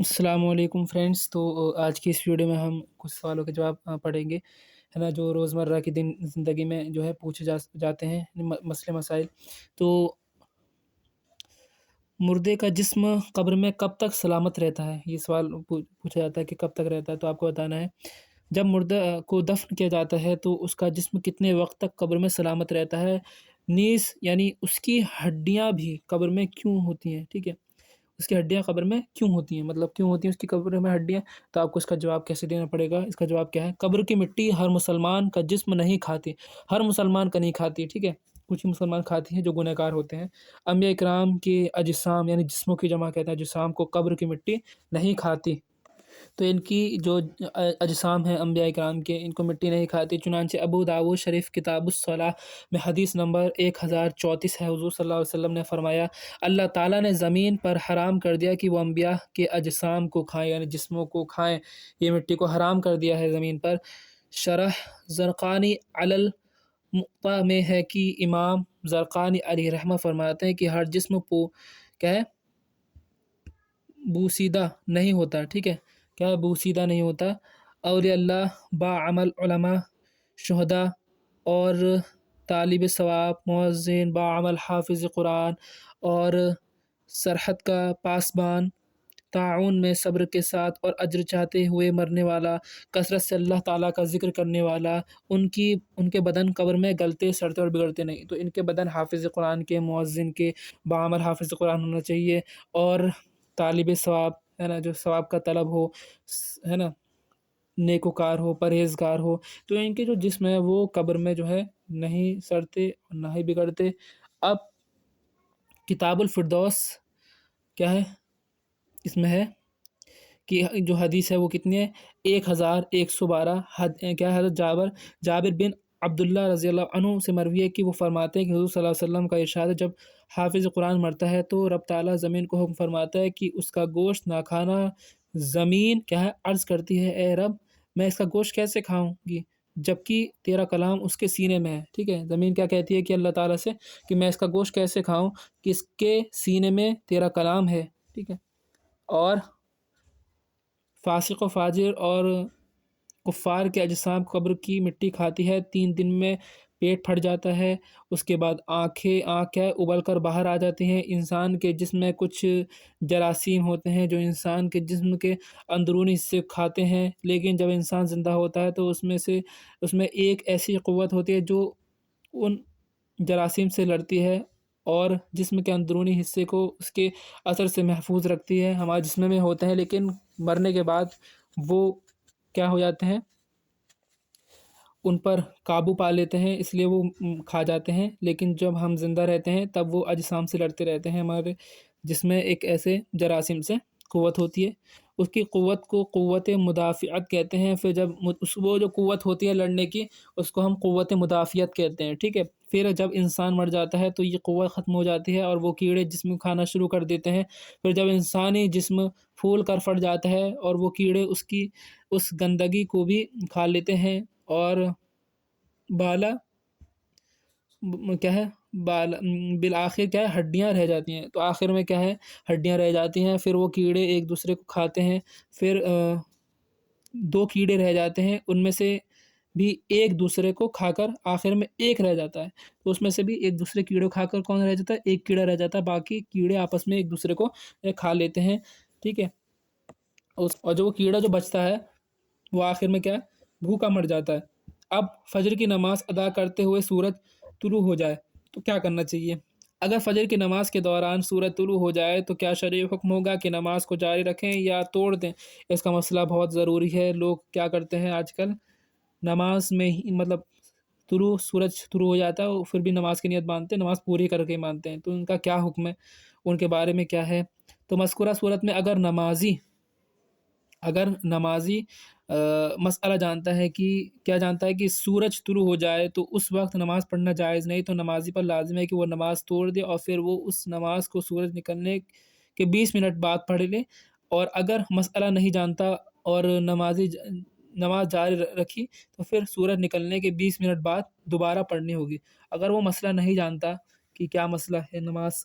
السلام علیکم فرینڈس، تو آج کی اس ویڈیو میں ہم کچھ سوالوں کے جواب پڑھیں گے، ہے نا، جو روزمرہ کی زندگی میں جو ہے پوچھے جاتے ہیں مسئلے مسائل۔ تو مردے کا جسم قبر میں کب تک سلامت رہتا ہے؟ یہ سوال پوچھا جاتا ہے کہ کب تک رہتا ہے، تو آپ کو بتانا ہے جب مردہ کو دفن کیا جاتا ہے تو اس کا جسم کتنے وقت تک قبر میں سلامت رہتا ہے، نیز یعنی اس کی ہڈیاں بھی قبر میں کیوں ہوتی ہیں، ٹھیک ہے، اس کی ہڈیاں قبر میں کیوں ہوتی ہیں، مطلب کیوں ہوتی ہیں اس کی قبر میں ہڈیاں، تو آپ کو اس کا جواب کیسے دینا پڑے گا۔ اس کا جواب کیا ہے؟ قبر کی مٹی ہر مسلمان کا جسم نہیں کھاتی، ہر مسلمان کا نہیں کھاتی، ٹھیک ہے، کچھ ہی مسلمان کھاتی ہیں جو گنہگار ہوتے ہیں۔ انبیاء کرام کے اجسام یعنی جسموں کی جمع کہتا ہے اجسام کو قبر کی مٹی نہیں کھاتی، تو ان کی جو اجسام ہیں انبیاء کرام کے، ان کو مٹی نہیں کھاتی۔ چنانچہ ابو داؤد شریف کتاب الصلاح میں حدیث نمبر 1034 ہے، حضور صلی اللہ علیہ وسلم نے فرمایا اللہ تعالیٰ نے زمین پر حرام کر دیا کہ وہ انبیاء کے اجسام کو کھائیں، یعنی جسموں کو کھائیں، یہ مٹی کو حرام کر دیا ہے زمین پر۔ شرح زرقانی علی المقطع میں ہے کہ امام زرقانی علیہ رحمہ فرماتے ہیں کہ ہر جسم کیا ہے بوسیدہ نہیں ہوتا، ٹھیک ہے، کیا بوسیدہ نہیں ہوتا۔ اولیاء اللہ، باعمل علماء، شہداء اور طالب ثواب، مؤذن، باعمل حافظ قرآن اور سرحد کا پاسبان، تعاون میں صبر کے ساتھ اور اجر چاہتے ہوئے مرنے والا، کثرت سے اللہ تعالیٰ کا ذکر کرنے والا، ان کے بدن قبر میں گلتے سڑتے اور بگڑتے نہیں، تو ان کے بدن حافظ قرآن کے، مؤذن کے، باعمل حافظ قرآن ہونا چاہیے، اور طالب ثواب، ہے نا، جو ثواب کا طلب ہو، ہے نا، نیکوکار ہو، پرہیزگار ہو، تو ان کے جو جسم ہے وہ قبر میں جو ہے نہیں سڑتے اور نہ ہی بگڑتے۔ اب کتاب الفردوس کیا ہے، اس میں ہے کہ جو حدیث ہے وہ کتنی ہے، 1112 کیا ہے، حضرت جابر بن عبداللہ رضی اللہ عنہ سے مروی ہے کہ وہ فرماتے ہیں کہ حضور صلی اللہ علیہ وسلم کا ارشاد ہے جب حافظ قرآن مرتا ہے تو رب تعالیٰ زمین کو حکم فرماتا ہے کہ اس کا گوشت نہ کھانا۔ زمین کیا ہے، عرض کرتی ہے اے رب میں اس کا گوشت کیسے کھاؤں گی جبکہ تیرا کلام اس کے سینے میں ہے، ٹھیک ہے، زمین کیا کہتی ہے کہ اللہ تعالیٰ سے کہ میں اس کا گوشت کیسے کھاؤں کہ اس کے سینے میں تیرا کلام ہے، ٹھیک ہے۔ اور فاسق و فاجر اور کفار کے اجسام قبر کی مٹی کھاتی ہے، 3 دن میں پیٹ پھٹ جاتا ہے، اس کے بعد آنکھ ابل کر باہر آ جاتی ہیں۔ انسان کے جسم میں کچھ جراثیم ہوتے ہیں جو انسان کے جسم کے اندرونی حصے کھاتے ہیں، لیکن جب انسان زندہ ہوتا ہے تو اس میں ایک ایسی قوت ہوتی ہے جو ان جراثیم سے لڑتی ہے اور جسم کے اندرونی حصے کو اس کے اثر سے محفوظ رکھتی ہے۔ ہمارے جسم میں ہوتے ہیں لیکن مرنے کے بعد وہ کیا ہو جاتے ہیں، ان پر قابو پا لیتے ہیں، اس لیے وہ کھا جاتے ہیں، لیکن جب ہم زندہ رہتے ہیں تب وہ اجسام سے لڑتے رہتے ہیں۔ ہمارے جسم میں ایک ایسے جراثیم سے قوت ہوتی ہے، اس کی قوت کو قوت مدافعت کہتے ہیں۔ پھر جب وہ جو قوت ہوتی ہے لڑنے کی اس کو ہم قوت مدافعت کہتے ہیں، ٹھیک ہے۔ پھر جب انسان مر جاتا ہے تو یہ قوت ختم ہو جاتی ہے اور وہ کیڑے جسم کو کھانا شروع کر دیتے ہیں۔ پھر جب انسانی جسم پھول کر پھٹ جاتا ہے اور وہ کیڑے اس گندگی کو بھی کھا لیتے ہیں اور بالآخر کیا ہے، ہڈیاں رہ جاتی ہیں، تو آخر میں کیا ہے، ہڈیاں رہ جاتی ہیں۔ پھر وہ کیڑے ایک دوسرے کو کھاتے ہیں، پھر 2 کیڑے رہ جاتے ہیں، ان میں سے بھی ایک دوسرے کو کھا کر آخر میں ایک رہ جاتا ہے، تو اس میں سے بھی ایک دوسرے کیڑے کو کھا کر کون رہ جاتا ہے، ایک کیڑا رہ جاتا ہے، باقی کیڑے آپس میں ایک دوسرے کو کھا لیتے ہیں، ٹھیک ہے۔ اور جو کیڑا جو بچتا ہے وہ آخر میں کیا ہے، بھوکا مر جاتا ہے۔ اب فجر کی نماز ادا کرتے ہوئے سورج طلوع ہو جائے تو کیا کرنا چاہیے؟ اگر فجر کی نماز کے دوران سورج طلوع ہو جائے تو کیا شرعی حکم ہوگا کہ نماز کو جاری رکھیں یا توڑ دیں؟ اس کا مسئلہ بہت ضروری ہے۔ لوگ کیا کرتے ہیں آج کل، نماز میں ہی مطلب سورج طلوع ہو جاتا ہے پھر بھی نماز کی نیت باندھتے ہیں، نماز پوری کر کے مانتے ہیں، تو ان کا کیا حکم ہے، ان کے بارے میں کیا ہے؟ تو مذکورہ صورت میں اگر نمازی مسئلہ جانتا ہے کہ سورج طلوع ہو جائے تو اس وقت نماز پڑھنا جائز نہیں، تو نمازی پر لازم ہے کہ وہ نماز توڑ دے اور پھر وہ اس نماز کو سورج نکلنے کے 20 منٹ بعد پڑھ لے۔ اور اگر مسئلہ نہیں جانتا اور نماز جاری رکھی تو پھر سورج نکلنے کے 20 منٹ بعد دوبارہ پڑھنی ہوگی۔ اگر وہ مسئلہ نہیں جانتا کہ کیا مسئلہ ہے نماز